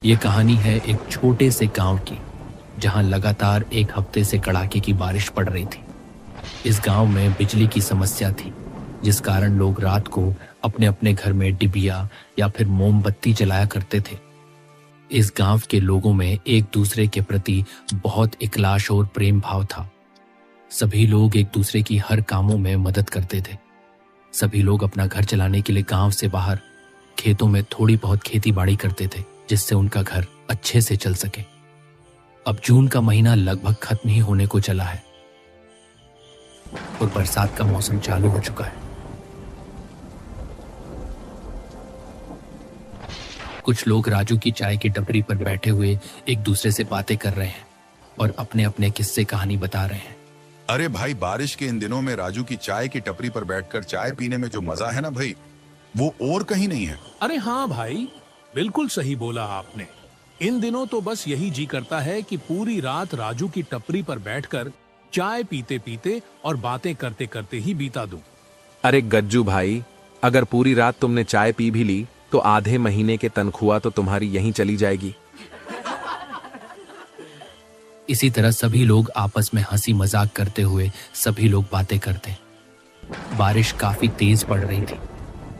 ये कहानी है एक छोटे से गांव की, जहां लगातार एक हफ्ते से कड़ाके की बारिश पड़ रही थी। इस गांव में बिजली की समस्या थी, जिस कारण लोग रात को अपने अपने घर में डिबिया या फिर मोमबत्ती जलाया करते थे। इस गांव के लोगों में एक दूसरे के प्रति बहुत इखलास और प्रेम भाव था। सभी लोग एक दूसरे की हर कामों में मदद करते थे। सभी लोग अपना घर चलाने के लिए गांव से बाहर खेतों में थोड़ी बहुत खेती बाड़ी करते थे, जिससे उनका घर अच्छे से चल सके। अब जून का महीना लगभग खत्म ही होने को चला है और बरसात का मौसम चालू हो चुका है। कुछ लोग राजू की चाय की टपरी पर बैठे हुए एक दूसरे से बातें कर रहे हैं और अपने अपने किस्से कहानी बता रहे हैं। अरे भाई, बारिश के इन दिनों में राजू की चाय की टपरी पर बैठकर चाय पीने में जो मजा है ना भाई, वो और कहीं नहीं है। अरे हाँ भाई, बिल्कुल सही बोला आपने। इन दिनों तो बस यही जी करता है कि पूरी रात राजू की टपरी पर बैठकर चाय पीते पीते और बातें करते करते ही बीता दूं। अरे गज्जू भाई, अगर पूरी रात तुमने चाय पी भी ली तो आधे महीने के तनख्वाह तो तुम्हारी यहीं चली जाएगी। इसी तरह सभी लोग आपस में हंसी मजाक करते हुए सभी लोग बातें करते। बारिश काफी तेज पड़ रही थी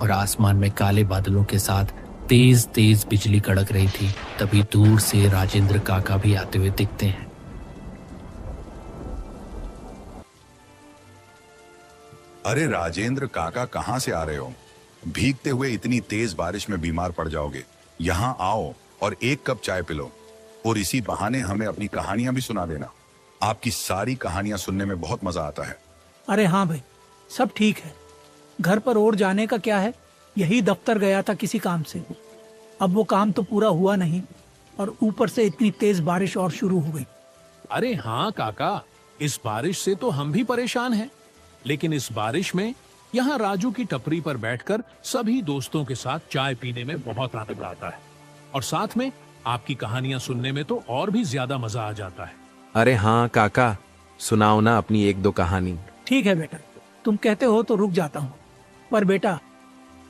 और आसमान में काले बादलों के साथ तेज तेज बिजली कड़क रही थी। तभी दूर से राजेंद्र काका भी आते हुए दिखते हैं। अरे राजेंद्र काका, कहाँ से आ रहे हो? भीगते हुए इतनी तेज बारिश में बीमार पड़ जाओगे। यहाँ आओ और एक कप चाय पिलो और इसी बहाने हमें अपनी कहानियां भी सुना देना। आपकी सारी कहानियां सुनने में बहुत मजा आता है। अरे हाँ भाई, सब ठीक है। घर पर और जाने का क्या है, यही दफ्तर गया था किसी काम से। अब वो काम तो पूरा हुआ नहीं और ऊपर से इतनी तेज बारिश और शुरू हो गई। अरे हाँ काका, इस बारिश से तो हम भी परेशान हैं, लेकिन इस बारिश में यहाँ राजू की टपरी पर बैठकर सभी दोस्तों के साथ चाय पीने में बहुत आनंद आता है और साथ में आपकी कहानियां सुनने में तो और भी ज्यादा मजा आ जाता है। अरे हाँ काका, सुनाओ ना अपनी एक दो कहानी। ठीक है बेटा, तुम कहते हो तो रुक जाता हूँ। पर बेटा,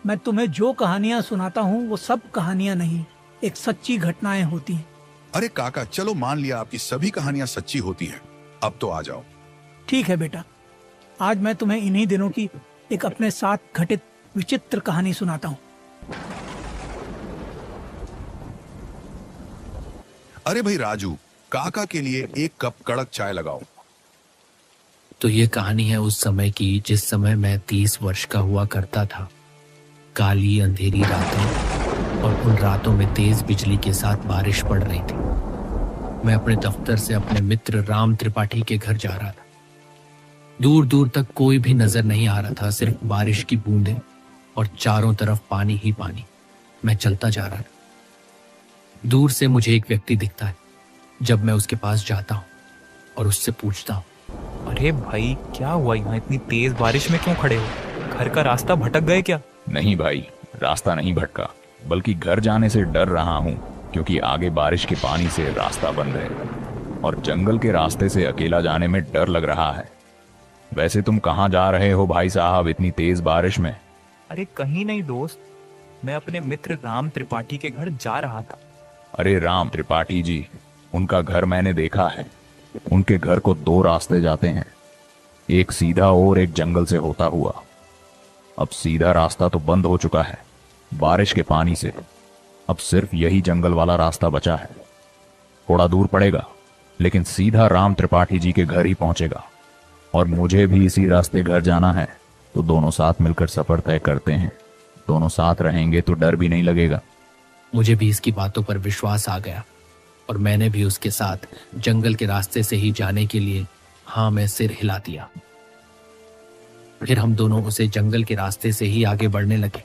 मैं तुम्हें जो कहानियां सुनाता हूँ वो सब कहानियां नहीं, एक सच्ची घटनाएं होती हैं। अरे काका, चलो मान लिया आपकी सभी कहानियां सच्ची होती हैं। अब तो आ जाओ। ठीक है बेटा, आज मैं तुम्हें इन्हीं दिनों की एक अपने साथ घटित विचित्र कहानी सुनाता हूँ। अरे भाई राजू, काका के लिए एक कप कड़क चाय लगाओ। तो ये कहानी है उस समय की जिस समय मैं 30 वर्ष का हुआ करता था। काली अंधेरी रातें और उन रातों में तेज बिजली के साथ बारिश पड़ रही थी। मैं अपने दफ्तर से अपने मित्र राम त्रिपाठी के घर जा रहा था। दूर दूर तक कोई भी नजर नहीं आ रहा था, सिर्फ बारिश की बूंदें और चारों तरफ पानी ही पानी। मैं चलता जा रहा था। दूर से मुझे एक व्यक्ति दिखता है। जब मैं उसके पास जाता हूँ और उससे पूछता हूँ, अरे भाई, क्या हुआ? यहाँ इतनी तेज बारिश में क्यों खड़े हो? घर का रास्ता भटक गए क्या? नहीं भाई, रास्ता नहीं भटका, बल्कि घर जाने से डर रहा हूँ, क्योंकि आगे बारिश के पानी से रास्ता बंद है और जंगल के रास्ते से अकेला जाने में डर लग रहा है। वैसे तुम कहाँ जा रहे हो भाई साहब इतनी तेज बारिश में? अरे कहीं नहीं दोस्त, मैं अपने मित्र राम त्रिपाठी के घर जा रहा था। अरे राम त्रिपाठी जी, उनका घर मैंने देखा है। उनके घर को 2 रास्ते जाते हैं, एक सीधा और एक जंगल से होता हुआ। अब सीधा रास्ता तो बंद हो चुका है बारिश के पानी से। अब सिर्फ यही जंगल वाला रास्ता बचा है। थोड़ा दूर पड़ेगा, लेकिन सीधा राम त्रिपाठी जी के घर ही पहुंचेगा और मुझे भी इसी रास्ते घर जाना है। तो दोनों साथ मिलकर सफर तय करते हैं। दोनों साथ रहेंगे तो डर भी नहीं लगेगा। मुझे भी इसकी बातों पर विश्वास आ गया और मैंने भी उसके साथ जंगल के रास्ते से ही जाने के लिए हाँ में सिर हिला दिया। फिर हम दोनों उसे जंगल के रास्ते से ही आगे बढ़ने लगे।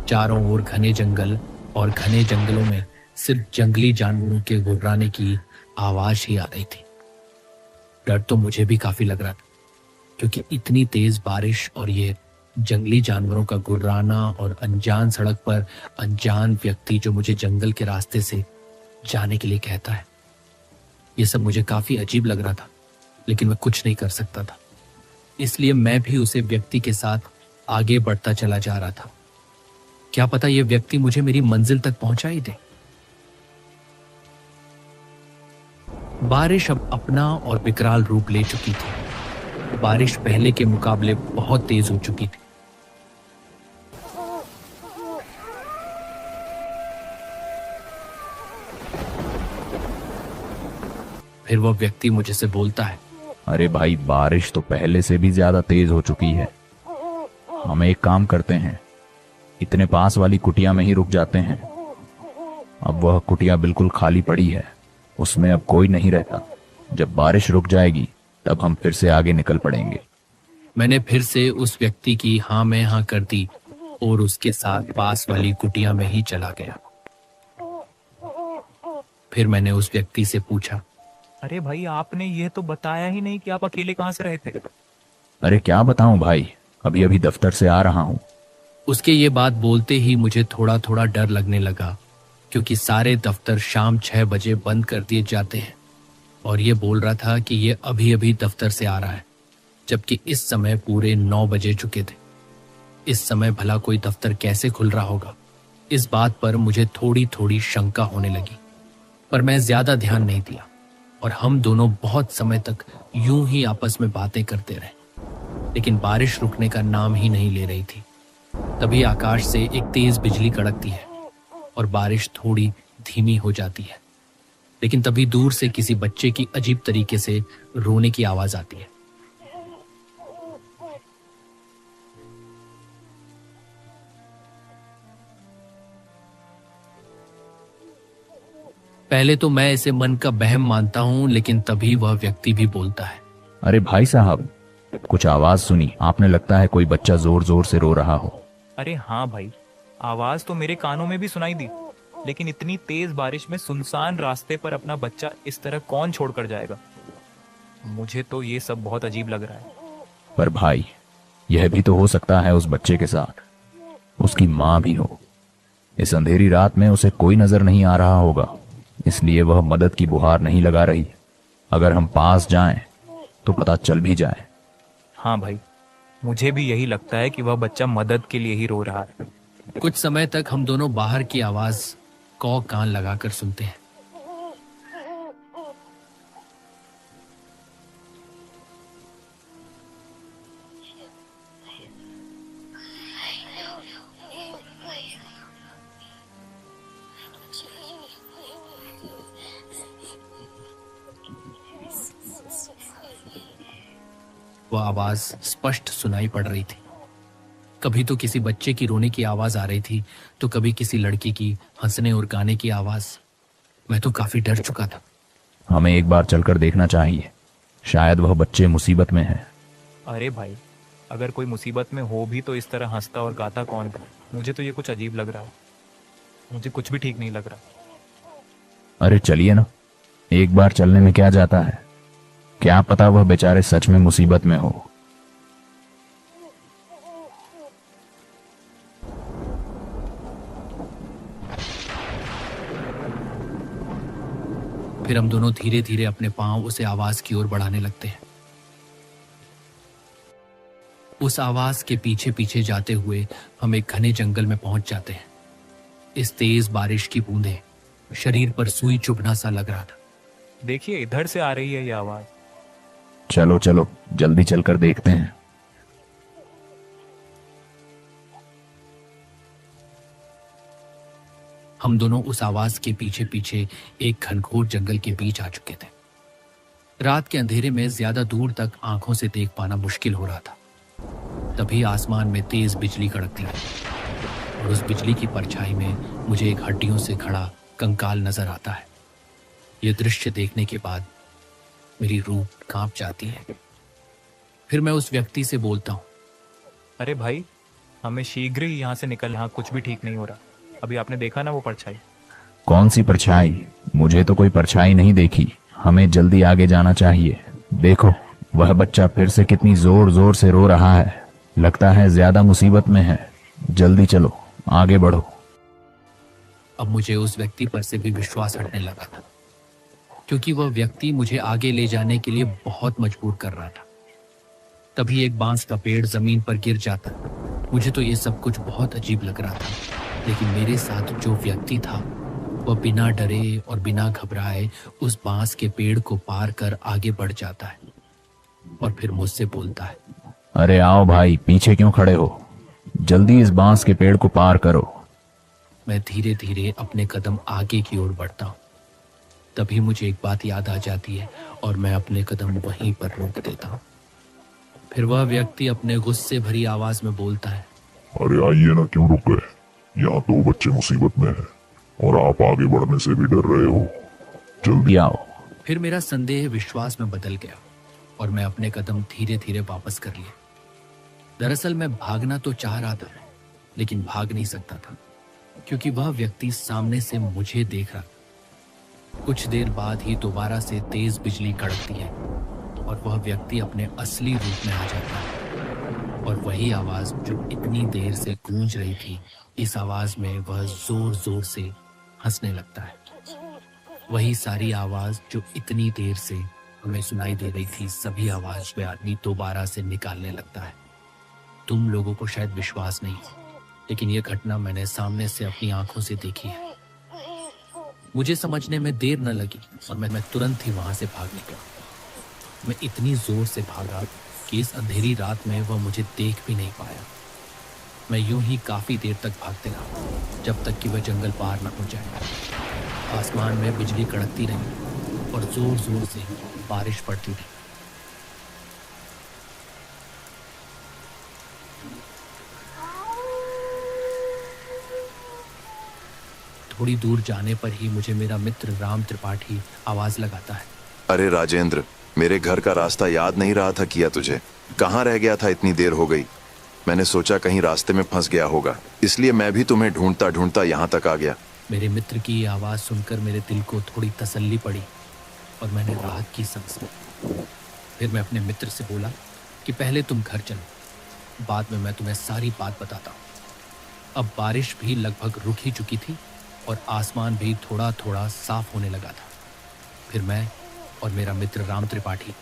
चारों ओर घने जंगल और घने जंगलों में सिर्फ जंगली जानवरों के गुर्राने की आवाज ही आ रही थी। डर तो मुझे भी काफी लग रहा था, क्योंकि इतनी तेज बारिश और ये जंगली जानवरों का गुर्राना और अनजान सड़क पर अनजान व्यक्ति जो मुझे जंगल के रास्ते से जाने के लिए कहता है, ये सब मुझे काफी अजीब लग रहा था। लेकिन मैं कुछ नहीं कर सकता था, इसलिए मैं भी उसे व्यक्ति के साथ आगे बढ़ता चला जा रहा था। क्या पता यह व्यक्ति मुझे मेरी मंजिल तक पहुंचा ही दे। बारिश अब अपना और विकराल रूप ले चुकी थी। बारिश पहले के मुकाबले बहुत तेज हो चुकी थी। फिर वह व्यक्ति मुझे से बोलता है, अरे भाई, बारिश तो पहले से भी ज्यादा तेज हो चुकी है। हम एक काम करते हैं, इतने पास वाली कुटिया में ही रुक जाते हैं। अब वह कुटिया बिल्कुल खाली पड़ी है, उसमें अब कोई नहीं रहता। जब बारिश रुक जाएगी तब हम फिर से आगे निकल पड़ेंगे। मैंने फिर से उस व्यक्ति की हाँ में हाँ कर दी और उसके साथ पास वाली कुटिया में ही चला गया। फिर मैंने उस व्यक्ति से पूछा, अरे भाई, आपने ये तो बताया ही नहीं कि आप अकेले कहाँ से रहे थे। अरे क्या बताऊं भाई, अभी अभी दफ्तर से आ रहा हूं। उसके ये बात बोलते ही मुझे थोड़ा थोड़ा डर लगने लगा, क्योंकि सारे दफ्तर शाम 6 बजे बंद कर दिए जाते हैं और ये बोल रहा था कि ये अभी अभी दफ्तर से आ रहा है, जबकि इस समय पूरे 9 बजे चुके थे। इस समय भला कोई दफ्तर कैसे खुल रहा होगा? इस बात पर मुझे थोड़ी थोड़ी शंका होने लगी, पर मैं ज्यादा ध्यान नहीं दिया और हम दोनों बहुत समय तक यूं ही आपस में बातें करते रहे। लेकिन बारिश रुकने का नाम ही नहीं ले रही थी। तभी आकाश से एक तेज बिजली कड़कती है और बारिश थोड़ी धीमी हो जाती है। लेकिन तभी दूर से किसी बच्चे की अजीब तरीके से रोने की आवाज आती है। पहले तो मैं इसे मन का बहम मानता हूं, लेकिन तभी वह व्यक्ति भी बोलता है, अरे भाई साहब, कुछ आवाज सुनी आपने, लगता है कोई बच्चा जोर जोर से रो रहा हो। अरे हाँ भाई, आवाज तो मेरे कानों में भी सुनाई दी, लेकिन इतनी तेज बारिश में सुनसान रास्ते पर अपना बच्चा इस तरह कौन छोड़कर जाएगा? मुझे तो ये सब बहुत अजीब लग रहा है। पर भाई, यह भी तो हो सकता है उस बच्चे के साथ उसकी माँ भी हो। इस अंधेरी रात में उसे कोई नजर नहीं आ रहा होगा, इसलिए वह मदद की गुहार नहीं लगा रही। अगर हम पास जाएं तो पता चल भी जाए। हाँ भाई, मुझे भी यही लगता है कि वह बच्चा मदद के लिए ही रो रहा है। कुछ समय तक हम दोनों बाहर की आवाज कौ कान लगाकर सुनते हैं। वह आवाज स्पष्ट सुनाई पड़ रही थी। कभी तो किसी बच्चे की रोने की आवाज आ रही थी, तो कभी किसी लड़की की हंसने और गाने की आवाज। मैं तो काफी डर चुका था। हमें एक बार चलकर देखना चाहिए, शायद वह बच्चे मुसीबत में हैं। अरे भाई, अगर कोई मुसीबत में हो भी तो इस तरह हंसता और गाता कौन है? मुझे तो ये कुछ अजीब लग रहा है। मुझे कुछ भी ठीक नहीं लग रहा। अरे चलिए ना, एक बार चलने में क्या जाता है, क्या पता वह बेचारे सच में मुसीबत में हो। फिर हम दोनों धीरे धीरे अपने पांव उसे आवाज की ओर बढ़ाने लगते हैं। उस आवाज के पीछे पीछे जाते हुए हम एक घने जंगल में पहुंच जाते हैं। इस तेज बारिश की बूंदें शरीर पर सुई चुभना सा लग रहा था। देखिए, इधर से आ रही है ये आवाज। चलो चलो, जल्दी चलकर देखते हैं। हम दोनों उस आवाज के पीछे पीछे एक घनघोर जंगल के बीच आ चुके थे। रात के अंधेरे में ज्यादा दूर तक आंखों से देख पाना मुश्किल हो रहा था। तभी आसमान में तेज बिजली कड़कती है और उस बिजली की परछाई में मुझे एक हड्डियों से खड़ा कंकाल नजर आता है। यह दृश्य देखने के बाद मेरी रूह कांप जाती है। फिर मैं उस व्यक्ति से बोलता हूँ, अरे भाई, हमें शीघ्र ही यहाँ से निकल, यहाँ कुछ भी ठीक नहीं हो रहा। अभी आपने देखा ना वो परछाई? कौन सी परछाई? मुझे तो कोई परछाई नहीं देखी। हमें जल्दी आगे जाना चाहिए। देखो, वह बच्चा फिर से कितनी जोर जोर से रो रहा है। लगता है ज्यादा मुसीबत में है। जल्दी चलो, आगे बढ़ो। अब मुझे उस व्यक्ति पर से भी विश्वास हटने लगा था, क्योंकि वह व्यक्ति मुझे आगे ले जाने के लिए बहुत मजबूर कर रहा था। तभी एक बांस का पेड़ जमीन पर गिर जाता मुझे तो ये सब कुछ बहुत अजीब लग रहा था, लेकिन मेरे साथ जो व्यक्ति था वह बिना डरे और बिना घबराए उस बांस के पेड़ को पार कर आगे बढ़ जाता है और फिर मुझसे बोलता है, अरे आओ भाई, पीछे क्यों खड़े हो? जल्दी इस बांस के पेड़ को पार करो। मैं धीरे धीरे अपने कदम आगे की ओर बढ़ता हूँ। तभी मुझे एक बात याद आ जाती है और मैं अपने कदम वहीं पर रोक देता हूँ। फिर वह व्यक्ति अपने गुस्से भरी आवाज में बोलता है, अरे आइए ना, क्यों रुक गए? यहाँ 2 बच्चे मुसीबत में हैं और आप आगे बढ़ने से भी डर रहे हो। जल्दी आओ। फिर मेरा संदेह विश्वास में बदल गया और मैं अपने कदम धीरे धीरे वापस कर लिए। दरअसल मैं भागना तो चाह रहा था, लेकिन भाग नहीं सकता था क्योंकि वह व्यक्ति सामने से मुझे देख रहा था। कुछ देर बाद ही दोबारा से तेज बिजली कड़कती है और वह व्यक्ति अपने असली रूप में आ जाता है और वही आवाज जो इतनी देर से गूंज रही थी, इस आवाज में वह जोर जोर से हंसने लगता है। वही सारी आवाज जो इतनी देर से हमें सुनाई दे रही थी, सभी आवाज वे आदमी दोबारा से निकालने लगता है। तुम लोगों को शायद विश्वास नहीं, लेकिन यह घटना मैंने सामने से अपनी आंखों से देखी है। मुझे समझने में देर न लगी और मैं तुरंत ही वहां से भाग निकला। मैं इतनी जोर से भागा कि इस अंधेरी रात में वह मुझे देख भी नहीं पाया। मैं यूं ही काफी देर तक भागते रहा, जब तक कि वह जंगल पार न हो जाए। आसमान में बिजली कड़कती रही और जोर जोर से बारिश पड़ती रही। थोड़ी दूर जाने पर ही मुझे मेरा मित्र राम त्रिपाठी आवाज लगाता है, अरे राजेंद्र, मेरे घर का रास्ता याद नहीं रहा था किया तुझे? कहाँ रह गया था? इतनी देर हो गई। मैंने सोचा कहीं रास्ते में फंस गया होगा, इसलिए मैं भी तुम्हें ढूंढता ढूंढता यहाँ तक आ गया। मेरे मित्र की ये आवाज सुनकर मेरे दिल को थोड़ी तसल्ली पड़ी और मैंने राहत की सांस ली। फिर मैं अपने मित्र से बोला कि पहले तुम घर चलो, बाद में मैं तुम्हें सारी बात बताता हूँ। अब बारिश भी लगभग रुक ही चुकी थी और आसमान भी थोड़ा थोड़ा साफ होने लगा था। फिर मैं और मेरा मित्र राम त्रिपाठी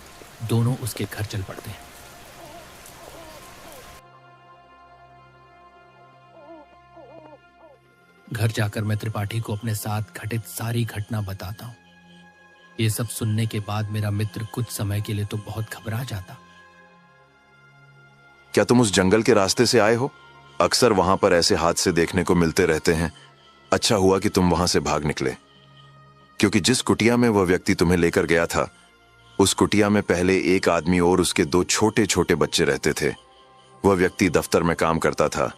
दोनों उसके घर चल पड़ते हैं। घर जाकर मैं त्रिपाठी को अपने साथ घटित सारी घटना बताता हूँ। ये सब सुनने के बाद मेरा मित्र कुछ समय के लिए तो बहुत घबरा जाता। क्या तुम उस जंगल के रास्ते से आए हो? अक्सर वहां पर ऐसे हादसे देखने को मिलते रहते हैं। अच्छा हुआ कि तुम वहां से भाग निकले, क्योंकि जिस कुटिया में वह व्यक्ति तुम्हें लेकर गया था, उस कुटिया में पहले एक आदमी और उसके 2 छोटे छोटे बच्चे रहते थे। वह व्यक्ति दफ्तर में काम करता था।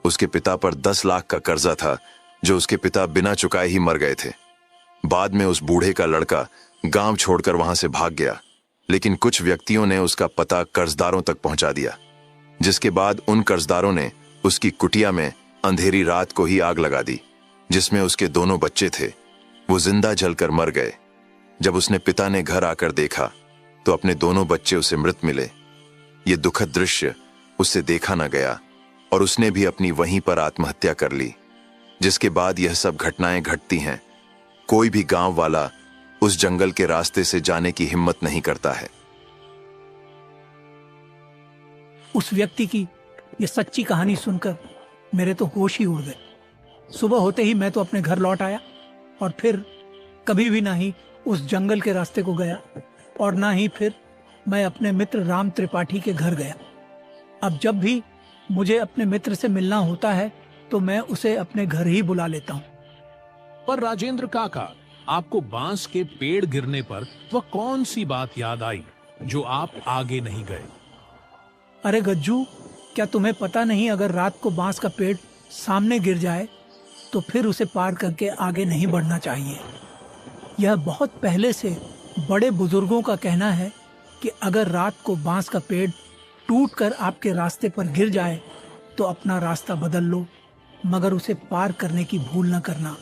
उसके पिता पर 10 लाख का कर्जा था, जो उसके पिता बिना चुकाए ही मर गए थे। बाद में उस बूढ़े का लड़का गांव छोड़कर वहां से भाग गया, लेकिन कुछ व्यक्तियों ने उसका पता कर्जदारों तक पहुंचा दिया, जिसके बाद उन कर्जदारों ने उसकी कुटिया में अंधेरी रात को ही आग लगा दी, जिसमें उसके दोनों बच्चे थे। वो जिंदा जलकर मर गए। जब उसने पिता ने घर आकर देखा तो अपने दोनों बच्चे उसे मृत मिले। ये दुखद दृश्य उससे देखा न गया और उसने भी अपनी वहीं पर आत्महत्या कर ली। जिसके बाद यह सब घटनाएं घटती हैं। कोई भी गांव वाला उस जंगल के रास्ते से जाने की हिम्मत नहीं करता है। उस व्यक्ति की ये सच्ची कहानी सुनकर मेरे तो होश ही उड़ गए। सुबह होते ही मैं तो अपने घर लौट आया और फिर कभी भी ना ही उस जंगल के रास्ते को गया और ना ही फिर मैं अपने मित्र राम त्रिपाठी के घर गया। अब जब भी मुझे अपने मित्र से मिलना होता है तो मैं उसे अपने घर ही बुला लेता हूँ। पर राजेंद्र काका, आपको बांस के पेड़ गिरने पर वह कौन सी बात याद आई जो आप आगे नहीं गए? अरे गज्जू, क्या तुम्हें पता नहीं, अगर रात को बांस का पेड़ सामने गिर जाए तो फिर उसे पार करके आगे नहीं बढ़ना चाहिए। यह बहुत पहले से बड़े बुजुर्गों का कहना है कि अगर रात को बांस का पेड़ टूटकर आपके रास्ते पर गिर जाए तो अपना रास्ता बदल लो, मगर उसे पार करने की भूल न करना।